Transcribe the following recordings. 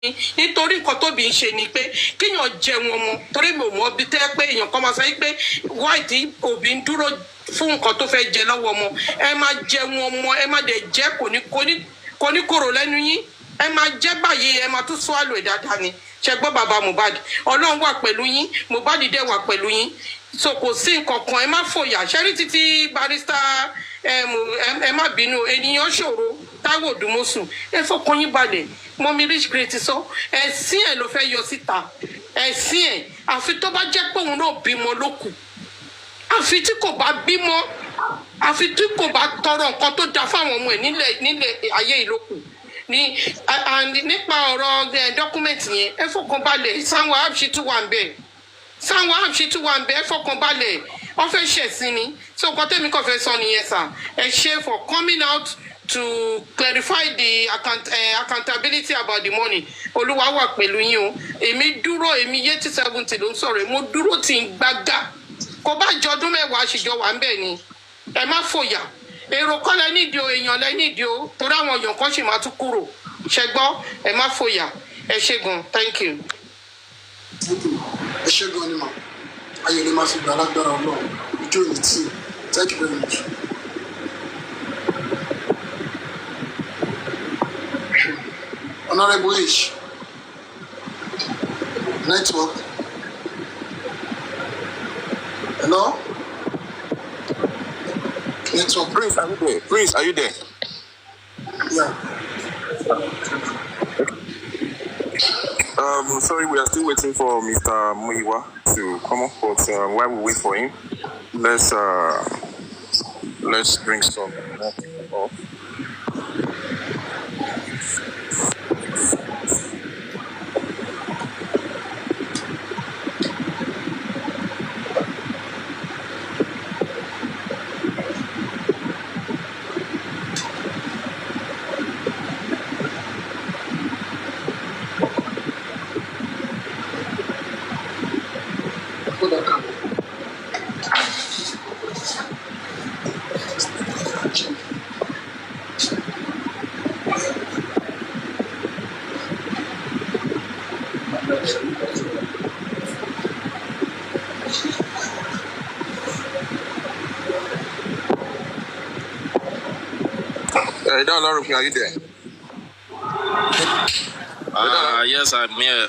nítorí nǹkan tóbi ń ṣe ni pé kíyàn jẹun ọmọ torí mi ò mọ bí tẹ́ pé èèyàn kan máa sọ pé wáìtì òbí ń dúró fún nǹkan tó fẹ́ jẹ lọ́wọ́ ọmọ ẹ máa jẹun ọmọ ẹ má dẹ̀ jẹ́ kò ní kòrò lẹ́nu yín ẹ máa jẹ́ báyìí ẹ máa tún swallow ẹ̀ dáadáa ni ṣe gbọ́ bàbá Mohbad Ọlọ́run wà pẹ̀lú yín Mohbad dẹ̀ wà pẹ̀lú yín so kò sí nǹkan kan ẹ má fòyà ṣẹ́rí títí barista ẹ má bínú ènìyàn ṣòro Táíwò Òdùmọ̀ṣù ẹ fọkàn yín balẹ̀ mọ́mí rich great sọ ẹ̀sìn ẹ̀ ló fẹ́ yọ síta ẹ̀sìn ẹ̀ àfi tó bá jẹ́ pé òun náà bímọ ló kù àfi tí kò bá bímọ àfi tí kò bá tọrọ nǹkan tó dáa fáwọn ọmọ ẹ̀ nílẹ̀ ayé ìlókù nípa ọ̀rọ̀ dọ́kúmẹ̀ntì yẹn ẹ fọkàn balẹ̀ Sanwó Abshi tún wà ń bẹ̀ Sanwó Abshi tún wà ń bẹ̀ ẹ fọkàn balẹ̀ wọ́n fẹ́ ṣẹ̀sìn ni so nǹkan tẹ́mi kàn fẹ́ sọ nìyẹn sà ẹ ṣe for coming out to clarify the accountability about the money Olúwa wà pẹ̀lú yín o èmi dúró èmi yétí 70 ló ń sọ̀rọ̀ mo dúró tí ń gbága kò bá jọ ọdún mẹ́wàá àṣìjọ wà ń bẹ̀ ni ẹ má fòyà èrò kọ́ lẹ nídìí o èèyàn lẹ nídìí o torí àwọn èèyàn kan sì máa tún kúrò ṣẹgbọ́ ẹ má fòyà ẹ ṣé gan thank you. ẹ ṣé gan ni mà ayọ̀ lè máa fi gbà lágbára Ọlọ́run ojú òní tí thank you very much. Honorable Ish, network. Hello? Network. Prince, are you there? Prince, are you there? Yeah. Sorry, we are still waiting for Mr. Muiwa to come up, but while we wait for him, let's bring some more people up. Are you there? Yes, I'm here,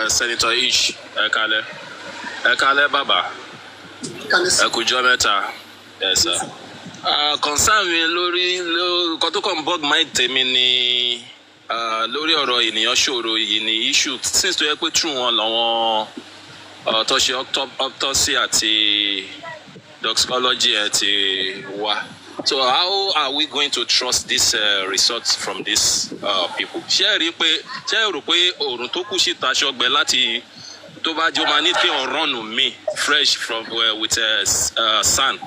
Senator Ish. Ekale Baba. Ekujo meta. Yes, sir. Concern mi lórí nǹkan tó kàn bug mind tèmi ni lórí ọ̀rọ̀ ènìyàn ṣòro yìí ni issue since tó yẹ pé true wọn làwọn tó ṣe autopsy àti toxicology ẹ̀ ti wá. So how are we going to trust this results from these people? Ṣé ẹ rò pé òòrùn tó kù síta ṣọgbẹ láti tó bá jẹ́ ó máa ní kí ọ̀n run mi fresh from with sun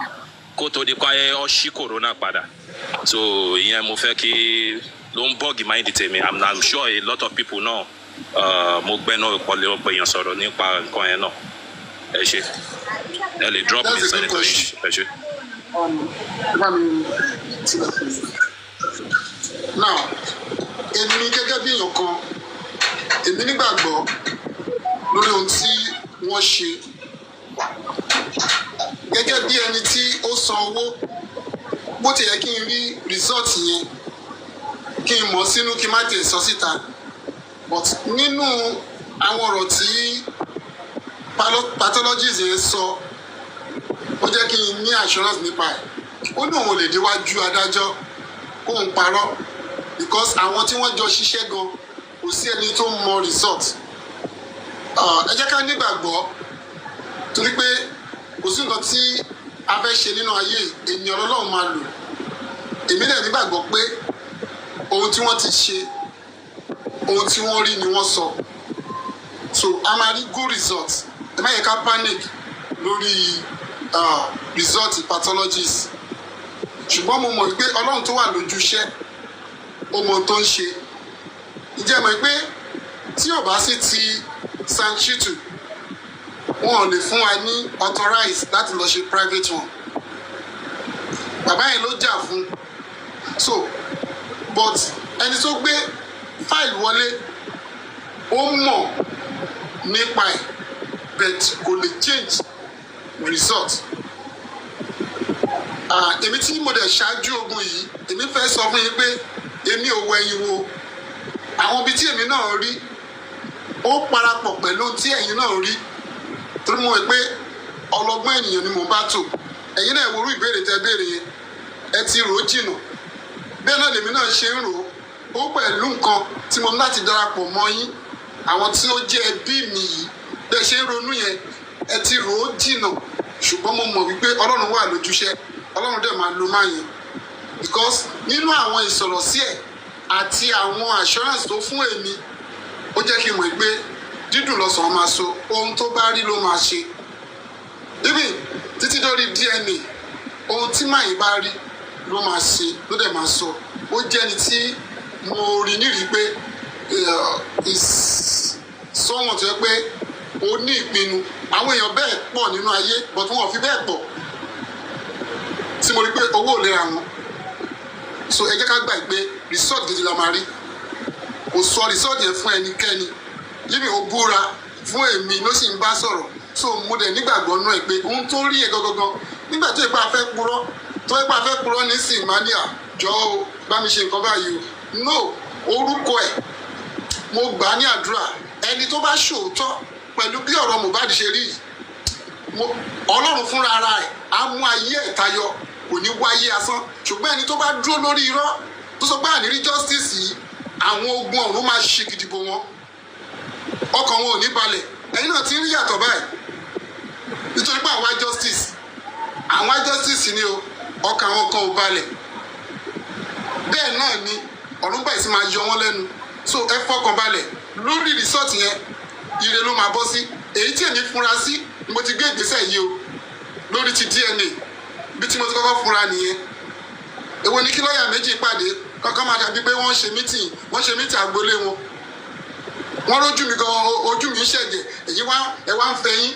kó tó di pé ó ṣí corona padà. So ìyẹn mo fẹ́ kí ló ń bọ́ọ̀gì mind tèmi. I'm sure a lot of people know mo gbẹ́ náà pọ̀lẹ́ ọ̀pọ̀ èèyàn sọ̀rọ̀ nípa nǹkan yẹn náà. Ẹ ṣe ẹ lè drop me Senator Ish. Ẹ ṣe. Now, èmi gẹ́gẹ́ bí èèyàn kan, èmi nígbàgbọ́ lórí ohun tí wọ́n ṣe. Gẹ́gẹ́ bí ẹni tí ó san owó, bó ti yẹ kí n rí result yẹn, kí n mọ̀ sínú kí n má tẹ̀ sọ síta. But nínú àwọn ọ̀rọ̀ tí pathologists yẹn sọ, ó jẹ́ kí n ní assurance nípa ẹ̀. Ó ní òun ò lè déwájú adájọ́ kó ń parọ́ because àwọn tí wọ́n jọ ṣiṣẹ́ gan kò sí ẹni tó mọ result. Ẹ jẹ́ ká nígbàgbọ́ torí pé kò sí nǹkan tí a fẹ́ ṣe nínú ayé ènìyàn Ọlọ́run máa lò. Èmi náà nígbàgbọ́ pé ohun tí wọ́n ti ṣe ohun tí wọ́n rí ni wọ́n sọ. So a máa rí good result. Ẹ má yẹ ká panic lórí result pathologies. Ṣùgbọ́n mo mọ̀ pé Ọlọ́run tó wà lójú iṣẹ́ ó mọ tó ń ṣe. Ǹjẹ́ mọ̀ pé tí ò bá sí ti Sanchitu wọn ò lè fún wa ní authorize láti lọ ṣe private one. Bàbá yẹn ló jà fún. So but ẹni tó gbé fáìlì wọlé ó mọ̀ nípa ẹ̀ but kò lè change result. Èmi tí mo dẹ̀ ṣáájú ogun yìí èmi fẹ́ sọ fún yín pé èmi ò wẹ̀yìn wò àwọn ibi tí èmi náà rí ó parapọ̀ pẹ̀lú ohun tí ẹ̀yin náà rí torí mo rò pé ọlọ́gbọ́n ènìyàn ni mo bá tò ẹ̀yin náà wo irú ìbéèrè tẹ́ béèrè yẹn ẹ ti rò ó jìnnà bẹ́ẹ̀ náà lèmi náà ṣe ń rò ó pẹ̀lú nǹkan tí mo ní láti darapọ̀ mọ́ yín àwọn tí ó jẹ́ ẹbí mi yìí bẹ́ẹ̀ ṣe ń ronú yẹn ẹ ti rò ó jìnnà ṣùgbọ́n mo mọ̀ wípé Ọlọ́run wà lójúṣẹ́ Ọlọ́run dẹ̀ máa lo máa yẹn because nínú àwọn ìsọ̀rọ̀ sí ẹ̀ àti àwọn assurance tó fún èmi ó jẹ́ kí n mọ̀ pé dídùn lọ́sàn-án máa so ohun tó bá rí ló máa ṣe even títí dórí DNA ohun tí màá yìí bá rí ló máa ṣe ló dẹ̀ máa sọ ó jẹ́ ẹni tí mo rí nírìí pé sọ́wọ́n tó yẹ pé ó ní ìpinnu àwọn èèyàn bẹ́ẹ̀ pọ̀ nínú ayé but wọn ò fi bẹ́ẹ̀ pọ̀ tí mo rí pé owó ò lè ra wọn so ẹ jẹ́ ká gbà pé resort gidi la máa rí kò sọ resort yẹn fún ẹnikẹ́ni yíbi ò búra fún èmi ló sì ń bá sọ̀rọ̀ so mo dẹ̀ nígbàgbọ́ náà pé ohun tó rí ẹ̀ gangan nígbà tó yẹ pé a fẹ́ purọ́ tó yẹ pé a fẹ́ purọ́ nísìnyí mania jọ o bá mi ṣe nǹkan báyìí o no orúkọ ẹ̀ mo gbà á ní àdúrà ẹni tó bá ṣòótọ́ pẹ̀lú bí ọ̀rọ̀ Mohbad ṣe rí Ọlọ́run fúnra ara ẹ̀ á mú ayé ẹ̀ tayọ kò ní wáyé asán ṣùgbọ́n ẹni tó bá dúró lórí irọ́ tó sọ pé ànírí justice yìí àwọn ogun ọ̀run máa ṣe gidigbo wọn ọkàn wọn ò ní balẹ̀ ẹ̀yin náà ti ń rí yàtọ̀ báyìí nítorí pé àwọn justice ni o ọkàn àwọn kan ò balẹ̀ bẹ́ẹ̀ náà ni ọ̀run báyìí sì máa yọ wọ́n lẹ́nu so ẹ fọkàn balẹ̀ lórí resort yẹn ire ló máa bọ́ sí èyí tí èmi fúnra sí ni mo ti gbé ìgbésẹ̀ yìí o lórí ti DNA bí tí mo ti kọ́kọ́ fúnra nìyẹn èwo ni kí lọ́ọ̀yà méjì pàdé kankan máa dàbí pé wọ́n ṣe mítìn àgbolé wọn wọ́n rójú mi gan ojú mi ń ṣẹ̀jẹ̀ èyí wá ẹ wá ń fẹ́ yín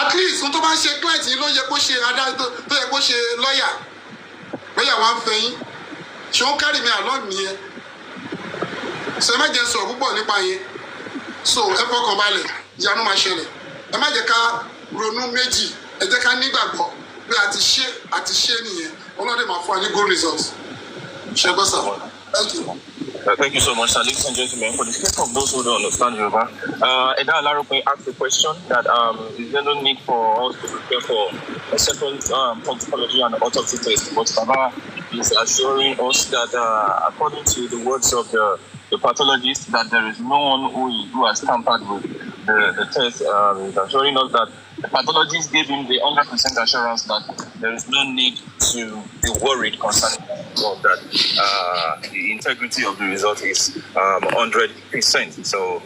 at least ohun tó bá ń ṣe client yìí ló yẹ kó ṣe adájọ́ tó yẹ kó ṣe lọ́ọ̀yà wá ń fẹ́ yín ṣé ó ń carry me along nìyẹn so ẹ má jẹ́ sọ̀rọ̀ púpọ̀ nípa yẹn so ẹ fọkàn balẹ̀ ìyanu máa ṣẹlẹ̀ ẹ má jẹ́ ká ronú méjì ẹ jẹ́ ká nígbàgbọ́ pé a ti ṣe nìyẹn Ọlọ́dẹ máa fún wa ní good results. Ṣẹ́gbọ́n sà. Thank you. Thank you so much, sir. Ladies and gentlemen, for the sake of those who don't understand Yoruba, Eda Alarope asked a question that is there no need for us to prepare for a second toxicology and autopsy test, but Baba is assuring us that according to the words of the pathologist, that there is no one who has tampered with the test. Is assuring us that the pathologist gave him the 100% assurance that there is no need to be worried concerning that the integrity of the result is 100%. So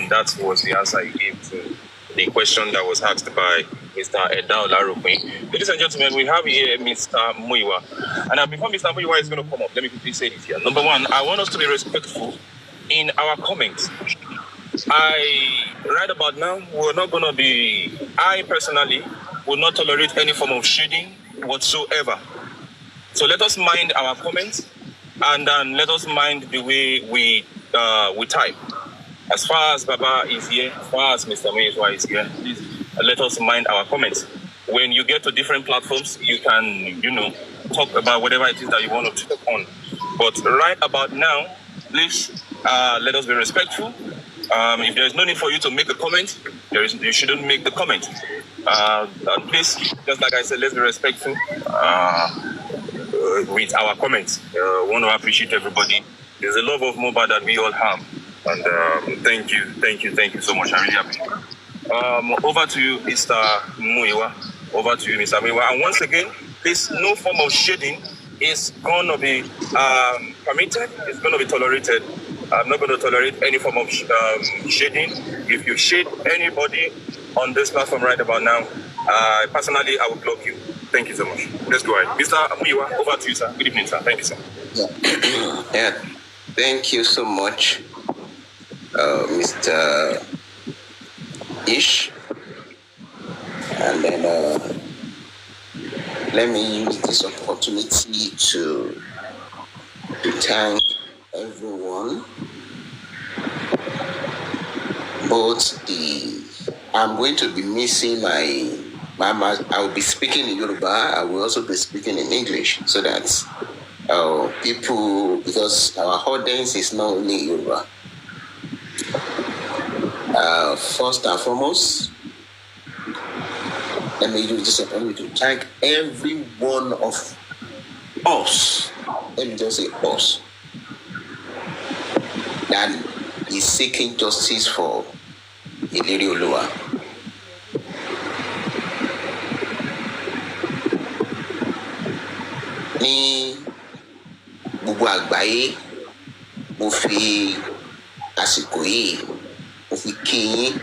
that was the answer he gave to the question that was asked by Mr. Eda Olarope. Ladies and gentlemen, we have here Mr. Muiwa. And before Mr. Muiwa is going to come up, let me quickly say this here. Number one, I want us to be respectful in our comments. Right about now, we're not going to be, I personally will not tolerate any form of shading whatsoever. So let us mind our comments and let us mind the way we type. As far as Baba is here, as far as Mr. Muiwa is here, please let us mind our comments. When you get to different platforms, you can, talk about whatever it is that you want to talk on. But right about now, please let us be respectful. If there is no need for you to make a comment, you shouldn't make the comment. And please, just like I said, let's be respectful with our comments. I want to appreciate everybody. There's a love of Mohbad that we all have. And thank you so much. I really appreciate it. Over to you, Mr. Muiwa. Over to you, Mr. Muiwa. And once again, please, no form of shading is going to be permitted. It's going to be tolerated. I'm not going to tolerate any form of shading. If you shade anybody on this platform right about now, personally, I will block you. Thank you so much. Let's go ahead. Mr. Muiwa, over to you, sir. Good evening, sir. Thank you, sir. Yeah. Thank you so much, Mr. Ish. And then let me use this opportunity to thank everyone but I'm going to be missing my I will be speaking in Yoruba. I will also be speaking in English so that people, because our audience is not only Yoruba. First and foremost, let me use this opportunity to thank every one of us. Let me just say us, that is seeking justice for Ileri Oluwa. Ní gbogbo àgbáyé, mo fi àsìkò yìí, mo fi kí yín,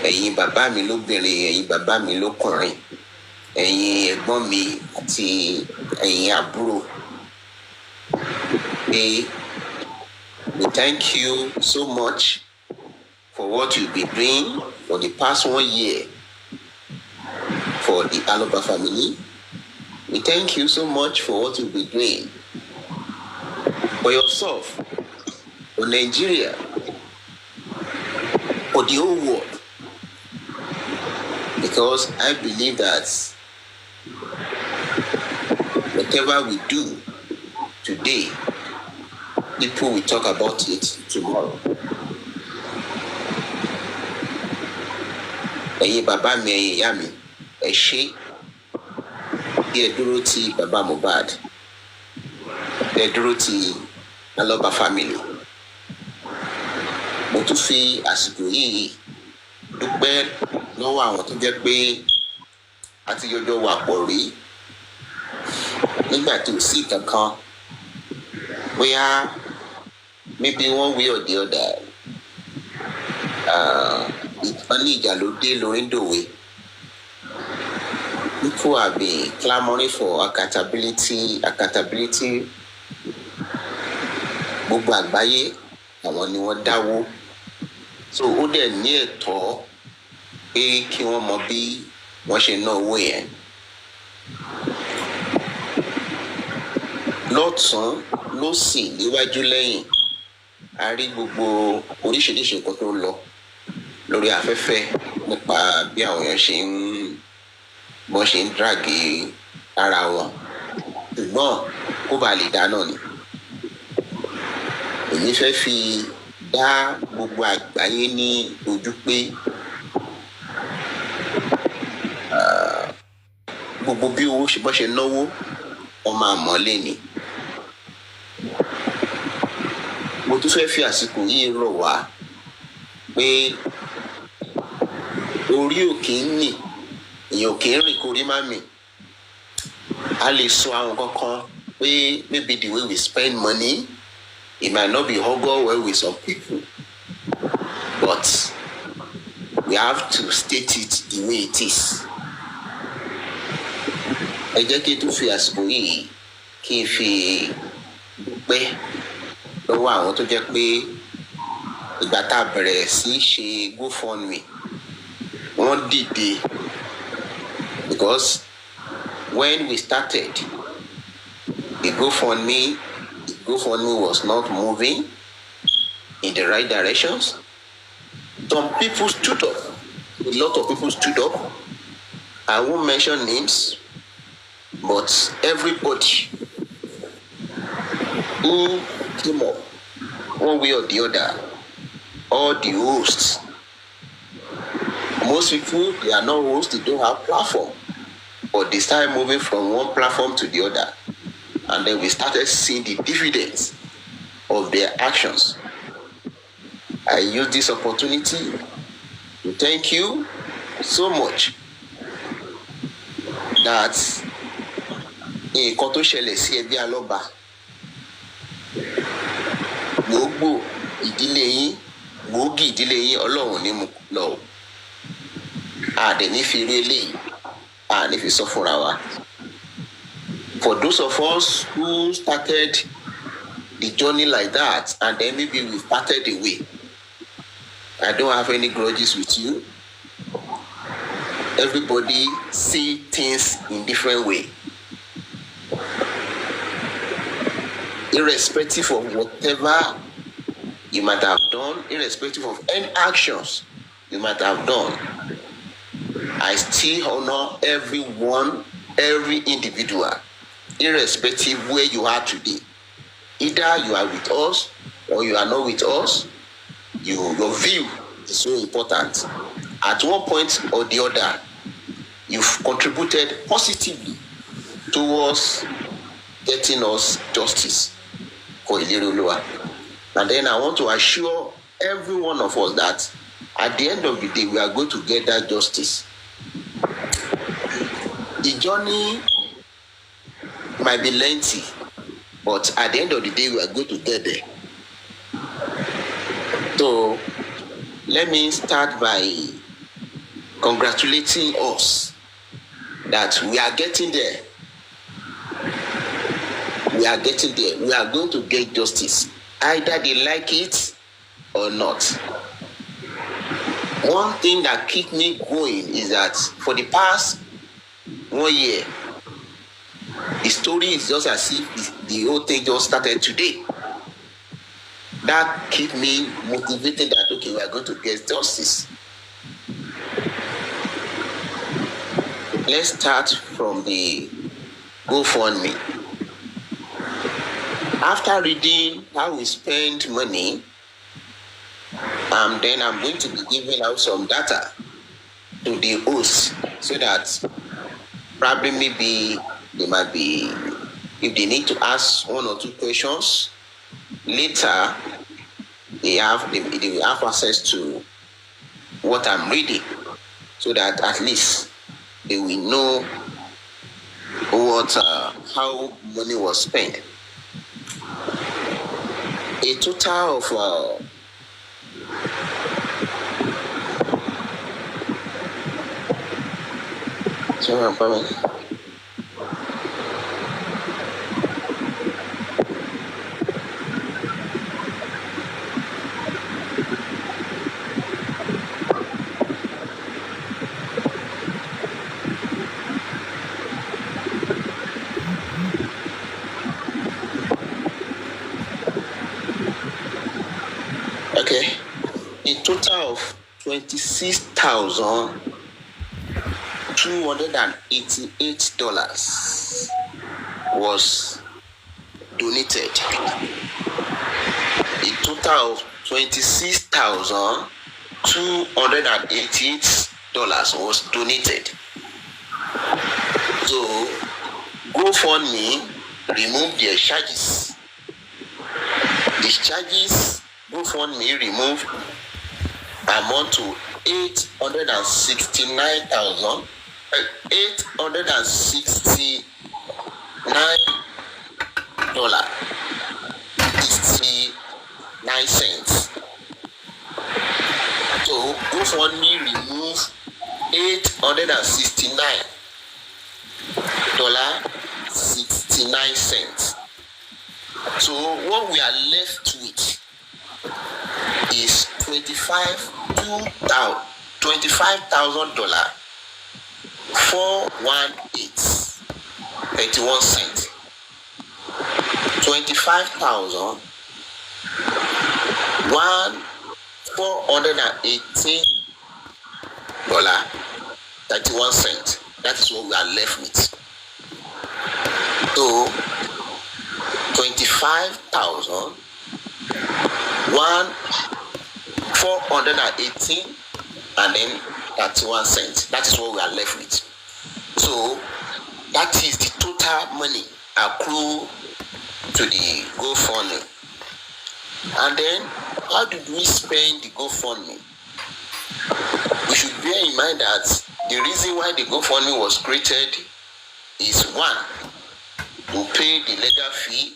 ẹ̀yin bàbá mi lóbìnrin, ẹ̀yin bàbá mi lọ́kùnrin, ẹ̀yin ẹ̀gbọ́n mi àti ẹ̀yin àbúrò. We thank you so much for what you've been doing for the past 1 year for the Aloba family. We thank you so much for what you've been doing for yourself, for Nigeria, for the whole world. Because I believe that whatever we do today, people will talk about it tomorrow. Ẹ̀yin bàbá mi, ẹ̀yin ìyá mi, ẹ ṣé tí ẹ dúró ti bàbá Mohbad, ẹ dúró ti Aloba family. Mo tún fi àsìkò yìí dúpẹ́ lọ́wọ́ àwọn tó jẹ́ pé a ti yọjọ́ wà pọ̀ rí nígbà tí ò sí kankan, bóyá maybe one way or the other. Ìpínlẹ̀ ìjà ló dé lórí dòwe. People have been clamoring for accountability. Gbogbo àgbáyé àwọn ni wọ́n dáwó. So ó dẹ̀ ní ẹ̀tọ́ pé kí wọ́n mọ bí wọ́n ṣe ná owó yẹn. Lọ́tún, lósì, níwájú, lẹ́yìn, a rí gbogbo oríṣiríṣi nǹkan tó ń lọ lórí afẹ́fẹ́ nípa bí àwọn èèyàn ṣe ń dragi ara wọn. Ṣùgbọ́n kó ba lè dá náà ni. Èmi fẹ́ fi dá gbogbo àgbáyé ní ojú pé gbogbo bí owó bọ́ ṣe náwó, wọ́n máa mọ́lé ni. Mo tún fẹ́ fi àsìkò yìí rọ̀ wá pé orí òkè ń mì, èèyàn òkè ń rìn kórí má mì. A lè sọ àwọn kankan pé maybe the way we spend money, it might not be hugger well with some people, but we have to state it the way it is. Ẹ jẹ́ kí n tún fi àsìkò yìí kí n fi dúpẹ́ lọ́wọ́ àwọn tó jẹ́ pé ìgbà tá a bẹ̀rẹ̀ sí ṣe GoFundMe, wọ́n dìde, because when we started the GoFundMe was not moving in the right directions. Some people stood up. A lot of people stood up. I won't mention names, but everybody who came up one way or the other, all the hosts. Most people, they are not hosts, they don't have platform, but they started moving from one platform to the other, and then we started seeing the dividends of their actions. I use this opportunity to thank you so much that nǹkan tó ṣẹlẹ̀ sí ẹbí Aloba, gbogbo ìdílé yín, gbòógì ìdílé yín, Ọlọ́run ní mú lọ. Àdẹ̀ní fi rí eléyìí, àní fi sọ fúnra wa. For those of us who started the journey like that, and then maybe we parted away, I don't have any grudges with you. Everybody see things in different way. Irrespective of whatever you might have done, irrespective of any actions you might have done. I still honor everyone, every individual, irrespective where you are today. Either you are with us or you are not with us. Your view is so important. At one point or the other, you've contributed positively towards getting us justice for Ilerioluwa. And then I want to assure every one of us that at the end of the day, we are going to get that justice. The journey might be lengthy, but at the end of the day, we are going to get there. So let me start by congratulating us that we are getting there. We are getting there. We are going to get justice. Either they like it or not. One thing that keeps me going is that for the past 1 year, the story is just as if the whole thing just started today. That keeps me motivated that, okay, we are going to get justice. Let's start from the GoFundMe. After reading how we spend money, then I'm going to be giving out some data to the host so that probably maybe they might be, if they need to ask 1 or 2 questions, later they will have access to what I'm reading so that at least they will know how money was spent. A total of $26,288 was donated. A total of $26,288 was donated. So GoFundMe removed their charges. The charges GoFundMe removed amount to $869. So GoFundMe removed $869.69. So what we are left with is $25,000 $418.31. $25,418.31. That is what we are left with. So $25,418 and then 31 cents. That is what we are left with. So that is the total money accrued to the GoFundMe. And then how did we spend the GoFundMe? We should bear in mind that the reason why the GoFundMe was created is 1, to pay the legal fee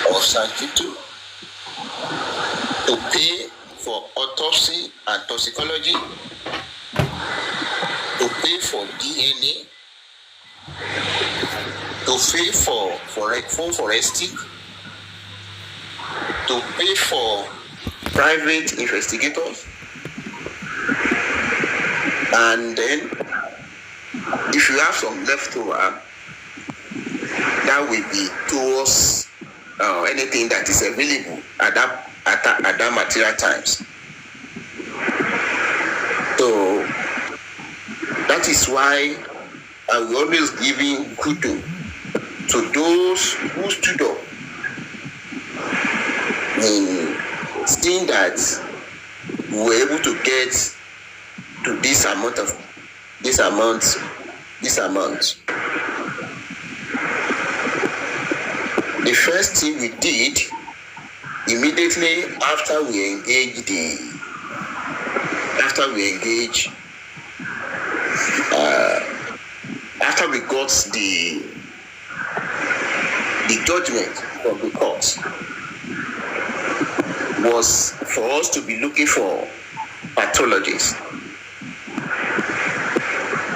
of Sanchitu, to pay for autopsy and toxicology, to pay for DNA, to pay for forensic, to pay for private investigators, and then if you have some leftover, that will be towards anything that is available at that material times. So that is why I will always giving kudos to those who stood up in seeing that we were able to get to this amount. The first thing we did immediately after we engaged after we got the judgment from the court was for us to be looking for pathologists.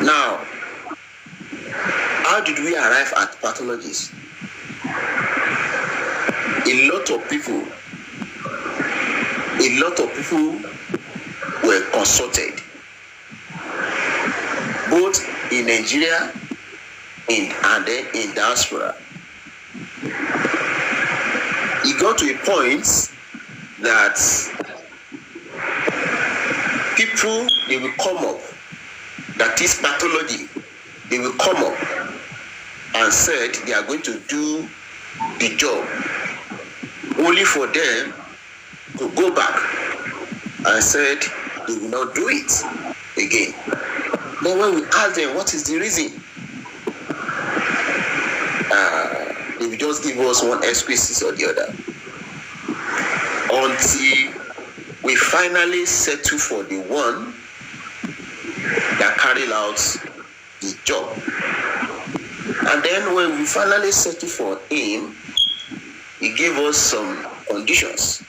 Now, how did we arrive at pathologists? A lot of people were consulted, both in Nigeria and then in diaspora. It got to a point that people, they will come up, that is pathology, they will come up and said they are going to do the job, only for them to go back and said they will not do it again. But when we ask them what is the reason, they will just give us one excuse or the other, until we finally settle for the one that carried out the job. And then when we finally settle for him, he gave us some conditions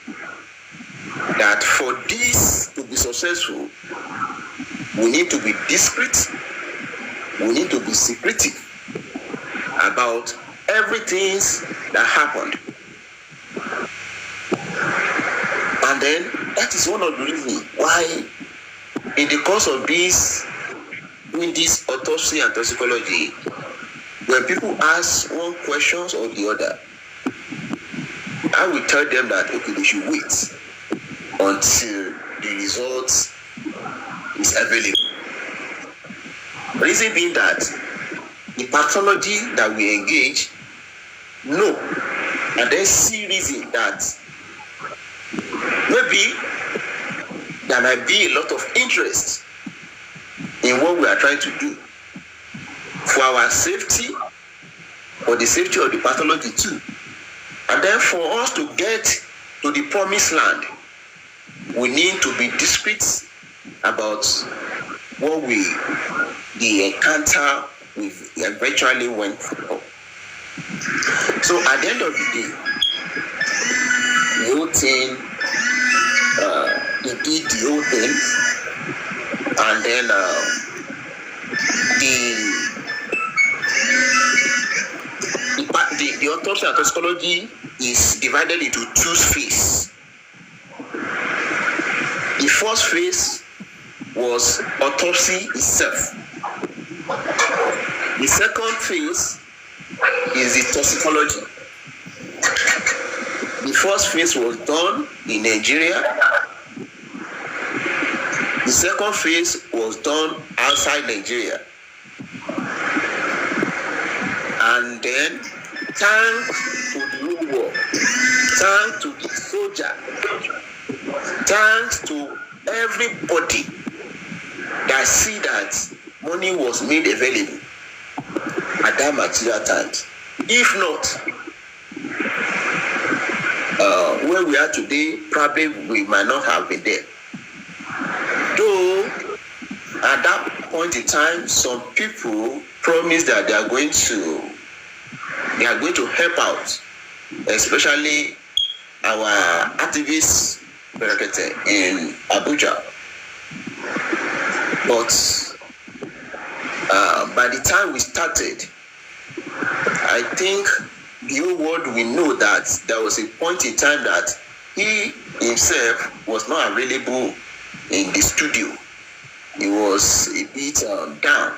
that for this to be successful, we need to be discreet, we need to be secretive about everything that happened. And then that is one of the reasons why in the course of this, doing this autopsy and toxicology, when people ask one question or the other, I will tell them that okay, they should wait until the results is available. Reason being that the pathology that we engage, no, and then see reason that maybe there might be a lot of interest in what we are trying to do for our safety, for the safety of the pathology too. And then for us to get to the promised land, we need to be discreet about what the encounter we eventually went through. So at the end of the day, the whole thing, they did the whole thing, and then the autopsy and toxicology is divided into two phases. The first phase was autopsy itself. The second phase is the toxicology. The first phase was done in Nigeria. The second phase was done outside Nigeria. And then, thanks to the whole world, thanks to the soldier, thanks to everybody that see that money was made available at that material time. If not, where we are today, probably we might not have been there. Though at that point in time, some people promised that they are going to help out, especially our activists in Abuja. But by the time we started, I think the whole world will know that there was a point in time that he himself was not available in the studio. He was a bit down.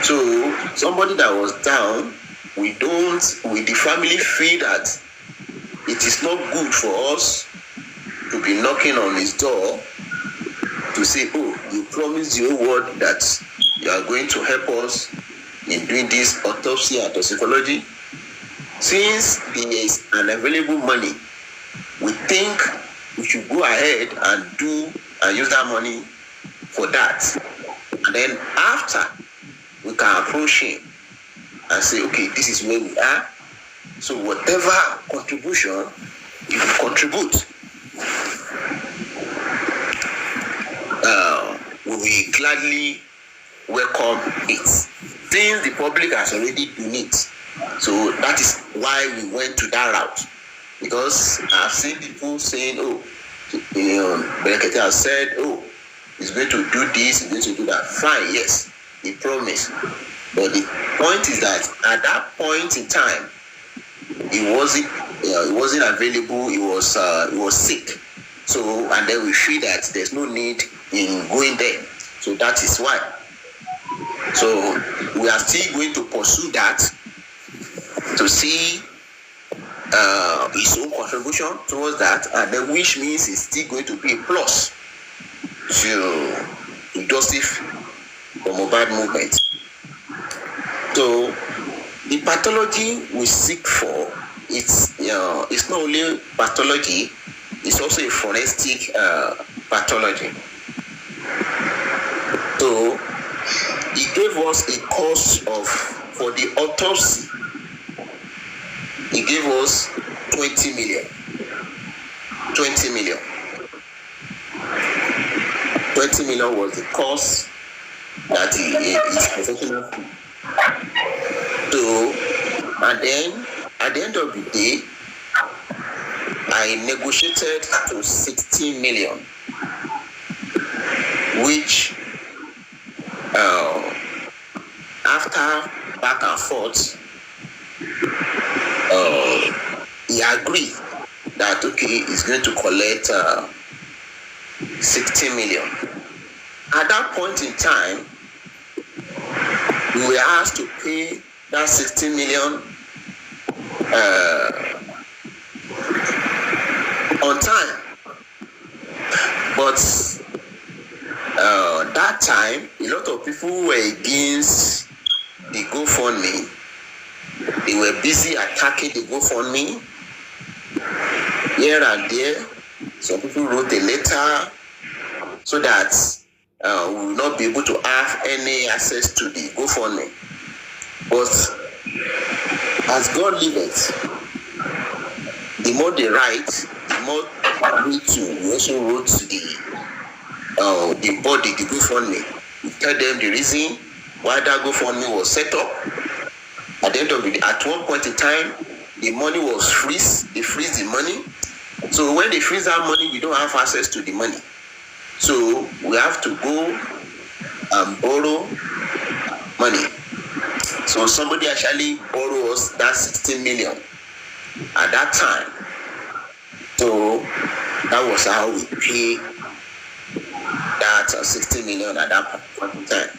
So somebody that was down, the family feel that it is not good for us to be knocking on his door to say, oh, you promised the whole world that you are going to help us in doing this autopsy and toxicology. Since there is unavailable money, we think we should go ahead and use that money for that. And then after, we can approach him and say, okay, this is where we are. So whatever contribution you contribute, we will gladly welcome it. Since the public has already done it, so that is why we went to that route. Because I've seen people saying, oh, Berekete has said, oh, he's going to do this, he's going to do that. Fine, yes, he promised. But the point is that at that point in time, he wasn't available. He was sick. So, and then we feel that there's no need in going there. So that is why. So we are still going to pursue that to see his own contribution towards that, and then which means it's still going to be a plus to justice for Mohbad movement. So the pathology we seek for, it's not only pathology, it's also a forensic pathology. So he gave us a cost for the autopsy. He gave us 20 million. 20 million. 20 million was the cost that is professional. So, and then at the end of the day, I negotiated to 16 million, which after back and forth, he agreed that okay, he's going to collect 16 million. At that point in time, we were asked to pay that 16 million on time. But that time, a lot of people were against the GoFundMe. They were busy attacking the GoFundMe here and there. Some people wrote a letter so that we will not be able to have any access to the GoFundMe. But as God liveth, the more they write, the more we also wrote to the body, the GoFundMe. We tell them the reason why that GoFundMe was set up. At the end of the day, at one point in time, the money was freeze. They freeze the money. So when they freeze that money, we don't have access to the money. So we have to go and borrow money. So somebody actually borrowed us that 16 million at that time. So that was how we pay that 16 million at that point in time.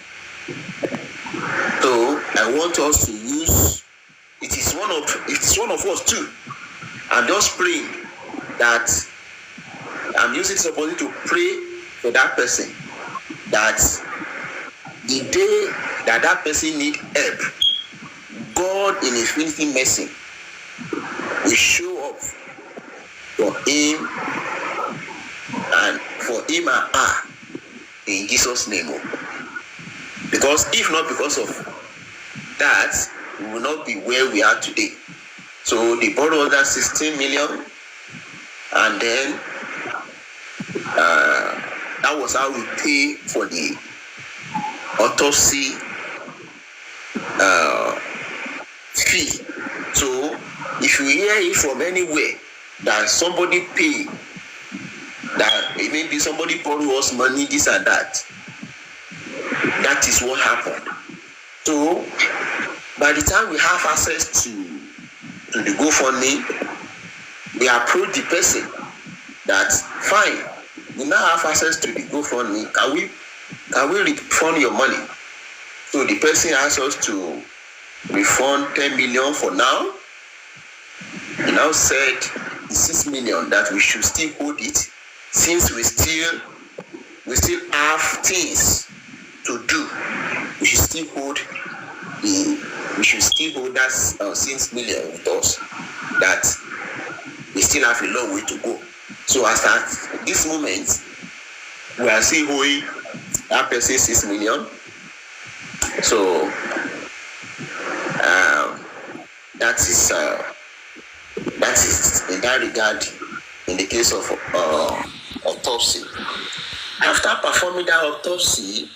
So I want us to use. It is one of us too. I'm just praying that I'm using this opportunity to pray for that person, that the day that person need help, God in His infinite mercy will show up for him and her in Jesus' name. Because if not because of that, we will not be where we are today. So they borrowed that 16 million, and then that was how we pay for the autopsy fee. So if you hear it from anywhere that somebody pay, that maybe somebody borrow us money, this and that, that is what happened. So by the time we have access to the GoFundMe, we approach the person that fine, we now have access to the GoFundMe. Can we refund your money? So the person asked us to refund 10 million for now. He now said 6 million, that we should still hold it, since we still have things to do. We should still hold that 6 million with us, that we still have a long way to go. So as at this moment, we are still owing that person 6 million. So that is in that regard in the case of autopsy. After performing that autopsy,